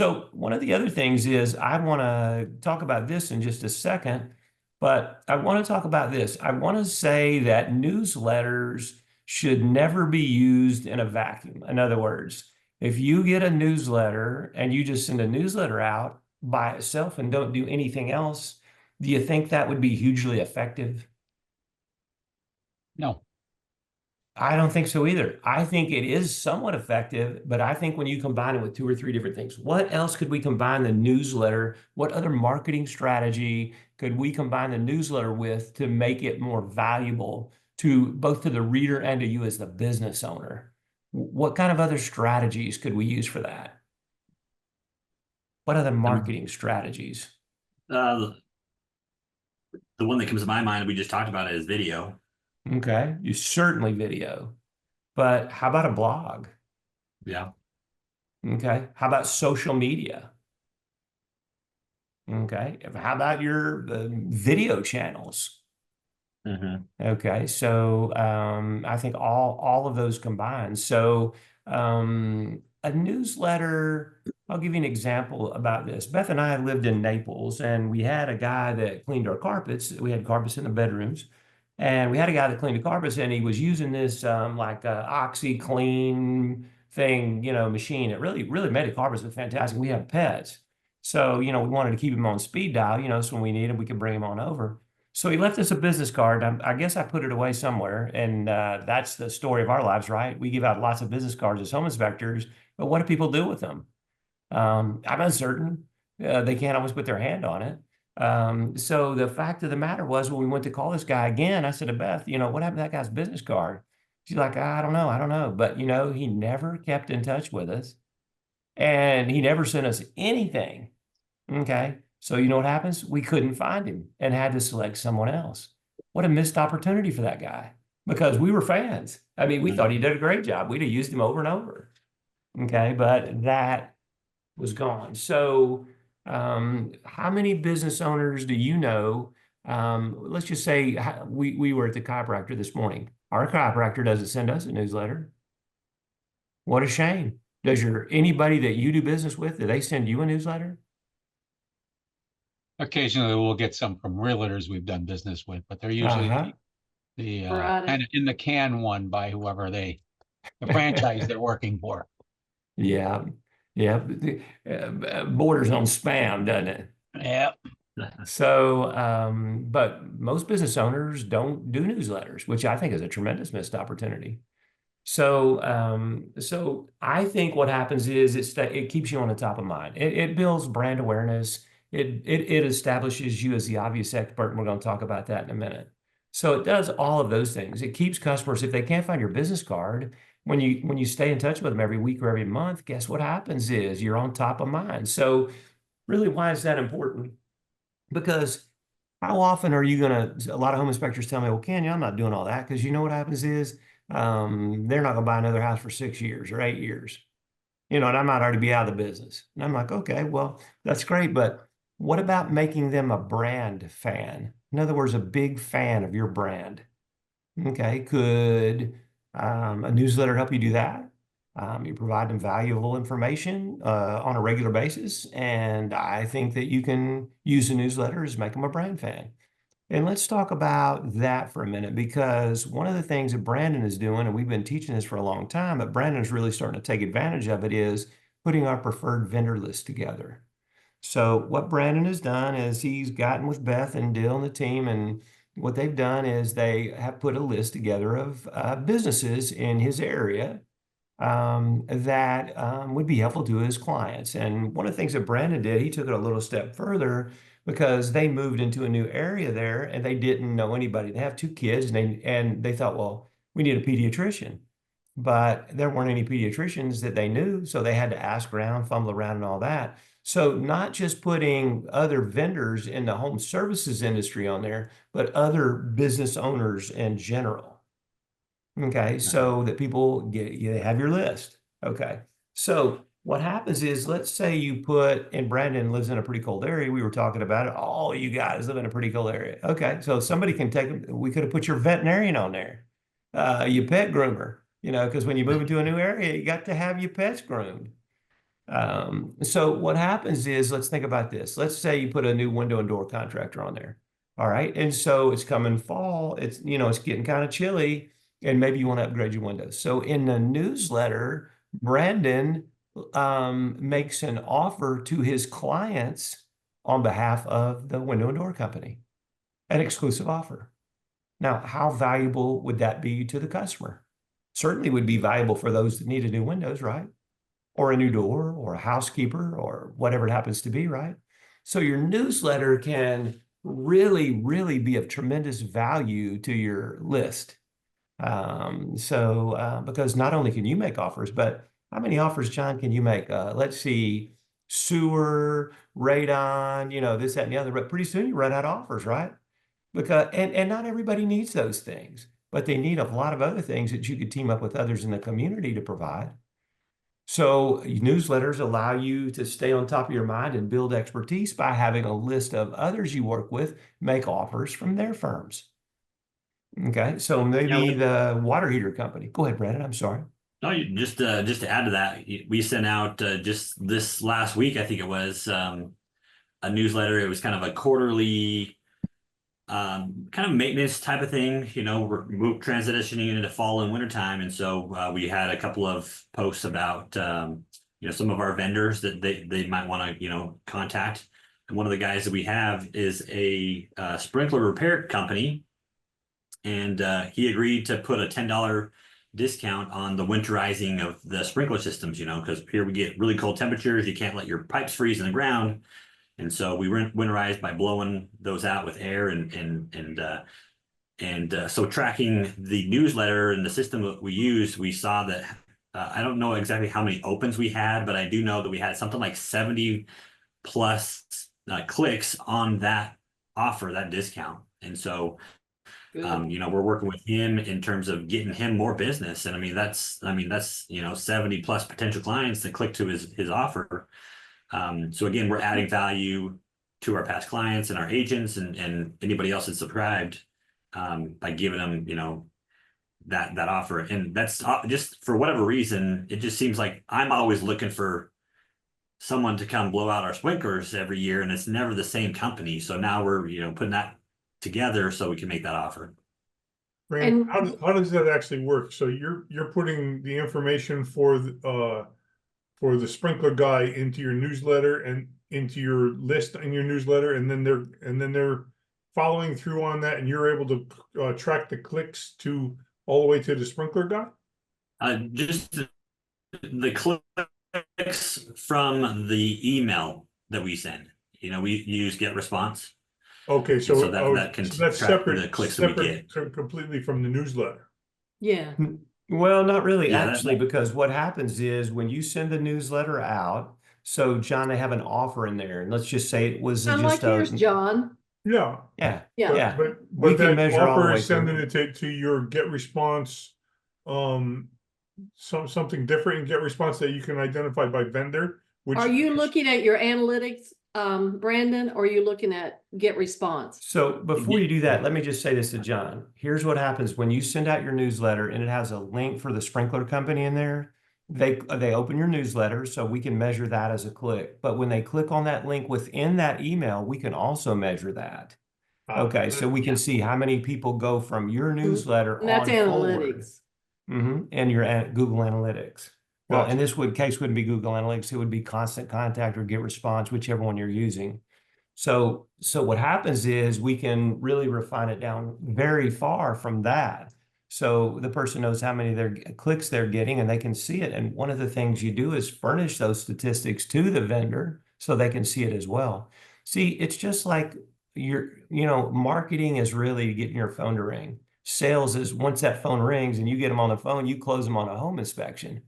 So one of the other things is I want to talk about this in just a second, but I want to talk about this. I want to say that newsletters should never be used in a vacuum. In other words, if you get a newsletter and you just send a newsletter out by itself and don't do anything else, do you think that would be hugely effective? No, I don't think so either. I think it is somewhat effective, but I think when you combine it with two or three different things, what else could we combine the newsletter? What other marketing strategy could we combine the newsletter with to make it more valuable to both to the reader and to you as the business owner? What kind of other strategies could we use for that? What other I mean, marketing strategies? uh, the one that comes to my mind, we just talked about it, is video. Okay, you certainly video, but how about a blog? Yeah. Okay, how about social media? Okay. How about your video channels? Hmm. Okay. So I think all of those combined. So a newsletter, I'll give you an example about this. Beth and I lived in Naples and we had a guy that cleaned our carpets. We had carpets in the bedrooms. And we had a guy that cleaned the carpets and he was using this like OxyClean thing, machine. It really made the carpets look fantastic. We have pets. So, we wanted to keep him on speed dial, so when we need him, we could bring him on over. So he left us a business card. I guess I put it away somewhere. And that's the story of our lives, right? We give out lots of business cards as home inspectors, but what do people do with them? I'm uncertain. They can't always put their hand on it. So the fact of the matter was, when we went to call this guy again, I said to Beth, what happened to that guy's business card? She's like, I don't know. But, he never kept in touch with us and he never sent us anything. Okay. So you know what happens? We couldn't find him and had to select someone else. What a missed opportunity for that guy because we were fans. I mean, we thought he did a great job. We'd have used him over and over. Okay. But that was gone. So, how many business owners do you know? Let's just say we were at the chiropractor this morning. Our chiropractor doesn't send us a newsletter. What a shame. Does anybody that you do business with, do they send you a newsletter? occasionally we'll get some from realtors we've done business with, but they're usually Uh-huh. the Sporadic. kind of in the can one by whoever the franchise they're working for. Yeah. Yeah. Borders on spam, doesn't it? Yeah. So, but most business owners don't do newsletters, which I think is a tremendous missed opportunity. So I think what happens is it keeps you on the top of mind. It builds brand awareness. It establishes you as the obvious expert, and we're going to talk about that in a minute. So it does all of those things. It keeps customers, if they can't find your business card, when you stay in touch with them every week or every month, guess what happens is you're on top of mind. So really, why is that important? Because how often are you a lot of home inspectors tell me, well, Kenya, I'm not doing all that because you know what happens is they're not going to buy another house for 6 years or 8 years, and I might already be out of the business. And I'm like, okay, well, that's great. But what about making them a brand fan? In other words, a big fan of your brand. Okay, could a newsletter help you do that? You provide them valuable information on a regular basis, and I think that you can use the newsletters, make them a brand fan. And let's talk about that for a minute, because one of the things that Brandon is doing, and we've been teaching this for a long time, but Brandon is really starting to take advantage of it, is putting our preferred vendor list together. So what Brandon has done is he's gotten with Beth and Dill and the team, and what they've done is they have put a list together of businesses in his area that would be helpful to his clients. And one of the things that Brandon did, he took it a little step further because they moved into a new area there and they didn't know anybody. They have two kids and they thought, well, we need a pediatrician. But there weren't any pediatricians that they knew, so they had to ask around, fumble around, and all that. So not just putting other vendors in the home services industry on there, but other business owners in general. Okay, so that people you have your list. Okay, so what happens is, let's say you put, and Brandon lives in a pretty cold area. We were talking about it. All you guys live in a pretty cold area. Okay, so somebody can we could have put your veterinarian on there, your pet groomer, because when you move into a new area, you got to have your pets groomed. So what happens is, let's think about this. Let's say you put a new window and door contractor on there. All right. And so it's coming fall. It's, it's getting kind of chilly, and maybe you want to upgrade your windows. So in the newsletter, Brandon makes an offer to his clients on behalf of the window and door company, an exclusive offer. Now, how valuable would that be to the customer? Certainly would be valuable for those that need a new windows, right? Or a new door, or a housekeeper, or whatever it happens to be, right? So your newsletter can really, really be of tremendous value to your list. Because not only can you make offers, but how many offers, John, can you make? Let's see, sewer, radon, this, that, and the other. But pretty soon you run out of offers, right? Because and not everybody needs those things, but they need a lot of other things that you could team up with others in the community to provide. So newsletters allow you to stay on top of your mind and build expertise by having a list of others you work with make offers from their firms. Okay, so maybe the water heater company. Go ahead, Brandon. I'm sorry. No, just to add to that, we sent out just this last week, I think it was, a newsletter. It was kind of a quarterly kind of maintenance type of thing. We're transitioning into fall and winter time, and so we had a couple of posts about some of our vendors that they might want to contact. And one of the guys that we have is a sprinkler repair company, and he agreed to put a $10 discount on the winterizing of the sprinkler systems, because here we get really cold temperatures. You can't let your pipes freeze in the ground. And so we winterize by blowing those out with air, and so tracking the newsletter and the system that we use, we saw that I don't know exactly how many opens we had, but I do know that we had something like 70 plus clicks on that offer, that discount. And so we're working with him in terms of getting him more business. And that's 70 plus potential clients that click to his offer. So again, we're adding value to our past clients and our agents and anybody else that's subscribed by giving them, that offer. And that's just for whatever reason, it just seems like I'm always looking for someone to come blow out our sprinklers every year, and it's never the same company. So now we're, putting that together so we can make that offer. Brandon, how does that actually work? So you're putting the information for the sprinkler guy into your newsletter and into your list in your newsletter, and then they're following through on that, and you're able to track the clicks to all the way to the sprinkler guy? Just the clicks from the email that we send. We use GetResponse. Okay, so so that can that's track separate, the clicks that we get. completely from the newsletter. Yeah. Well, not really, Yeah, actually, because what happens is when you send the newsletter out, so John, they have an offer in there, and let's just say it was Sound just like yours, John. Yeah. yeah, Yeah. yeah. But We can that measure all the offer way is sending through. it to your GetResponse, something different in GetResponse that you can identify by vendor. Which Are you looking at your analytics, Brandon, or are you looking at GetResponse? So before you do that, let me just say this to John. Here's what happens when you send out your newsletter and it has a link for the sprinkler company in there. They open your newsletter, so we can measure that as a click. But when they click on that link within that email, we can also measure that. Okay, so we can see how many people go from your newsletter And that's on forward. analytics. And your Google Analytics. Well, Gotcha. in this case wouldn't be Google Analytics, it would be Constant Contact or GetResponse, whichever one you're using. So what happens is we can really refine it down very far from that. So the person knows how many clicks they're getting, and they can see it. And one of the things you do is furnish those statistics to the vendor so they can see it as well. See, it's just like marketing is really getting your phone to ring. Sales is once that phone rings and you get them on the phone, you close them on a home inspection.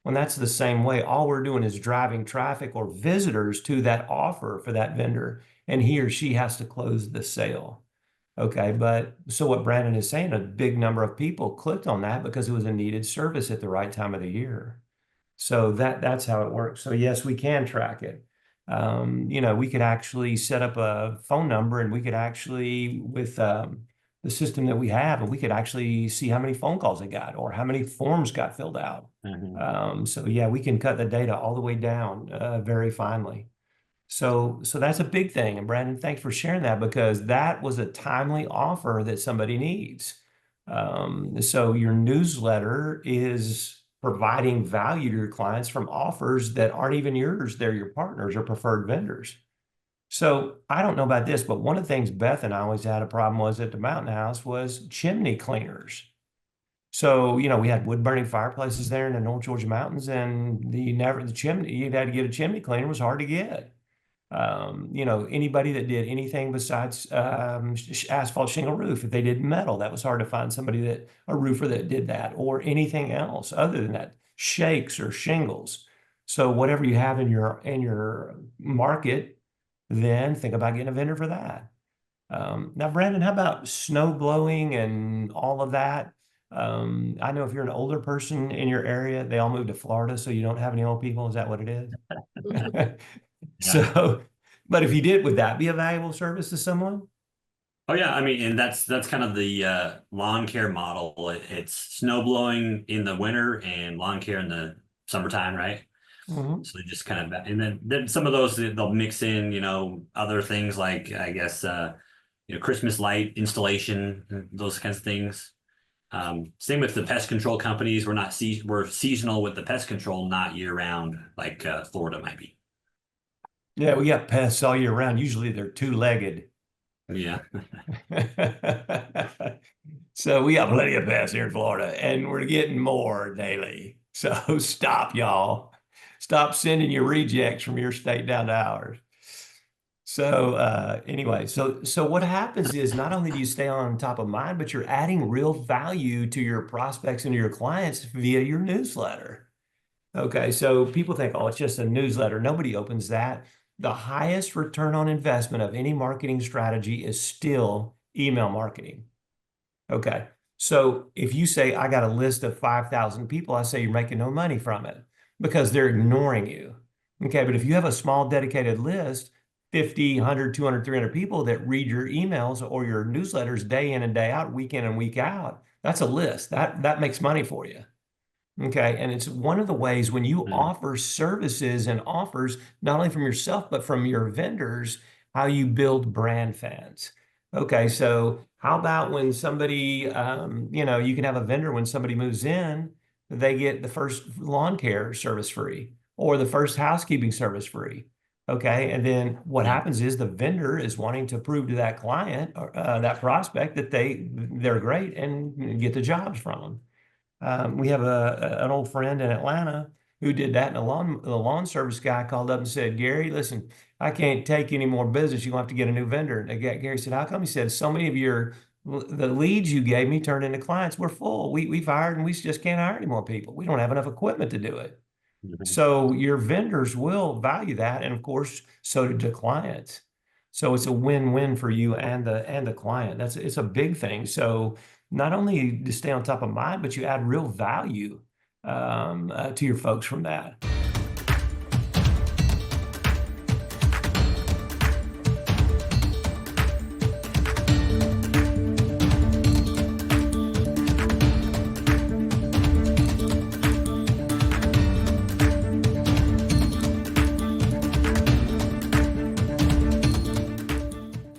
When that's the same way, all we're doing is driving traffic or visitors to that offer for that vendor, and he or she has to close the sale. Okay, but so what Brandon is saying, a big number of people clicked on that because it was a needed service at the right time of the year. So that's how it works. So yes, we can track it. We could actually set up a phone number, and we could actually with the the system that we have, and we could actually see how many phone calls they got or how many forms got filled out. So yeah, we can cut the data all the way down very finely. So that's a big thing. And Brandon, thanks for sharing that, because that was a timely offer that somebody needs. So your newsletter is providing value to your clients from offers that aren't even yours. They're your partners or preferred vendors. So I don't know about this, but one of the things Beth and I always had a problem was at the Mountain House was chimney cleaners. So, you know, we had wood burning fireplaces there in the North Georgia mountains, and the chimney, you had to get a chimney cleaner, was hard to get. You know, anybody that did anything besides asphalt shingle roof, if they did metal, that was hard to find somebody a roofer that did that, or anything else other than that, shakes or shingles. So whatever you have in your market, then think about getting a vendor for that. Now, Brandon, how about snow blowing and all of that? I know if you're an older person in your area, they all moved to Florida, so you don't have any old people. Is that what it is? So, but if you did, would that be a valuable service to someone? Oh yeah, I mean, and that's kind of the lawn care model. It's snow blowing in the winter and lawn care in the summertime, right? Mhm. So they just kind of, and then some of those they'll mix in, you know, other things like, I guess, you know, Christmas light installation, those kinds of things. Same with the pest control companies. We're seasonal with the pest control, not year round, like Florida might be. Yeah, we got pests all year round. Usually they're two-legged. Yeah. So we got plenty of pests here in Florida, and we're getting more daily. So stop, y'all. Stop sending your rejects from your state down to ours. So anyway, so what happens is not only do you stay on top of mind, but you're adding real value to your prospects and to your clients via your newsletter. Okay, so people think, oh, it's just a newsletter. Nobody opens that. The highest return on investment of any marketing strategy is still email marketing. Okay, so if you say, I got a list of 5,000 people, I say you're making no money from it because they're ignoring you. Okay, but if you have a small dedicated list, 50, 100, 200, 300 people that read your emails or your newsletters day in and day out, week in and week out, that's a list. That makes money for you. Okay, and it's one of the ways when you offer services and offers, not only from yourself, but from your vendors, how you build brand fans. Okay, so how about when somebody, you know, you can have a vendor when somebody moves in, they get the first lawn care service free or the first housekeeping service free. Okay, and then what happens is the vendor is wanting to prove to that client or that prospect that they're great and get the jobs from them. We have an old friend in Atlanta who did that, and the lawn service guy called up and said, Gary, listen, I can't take any more business. You're going to have to get a new vendor. And Gary said, how come? He said, so many of the leads you gave me turned into clients. We're full. We've hired and we just can't hire any more people. We don't have enough equipment to do it. So your vendors will value that. And of course, so do the clients. So it's a win-win for you and the client. It's a big thing. So not only to stay on top of mind, but you add real value to your folks from that.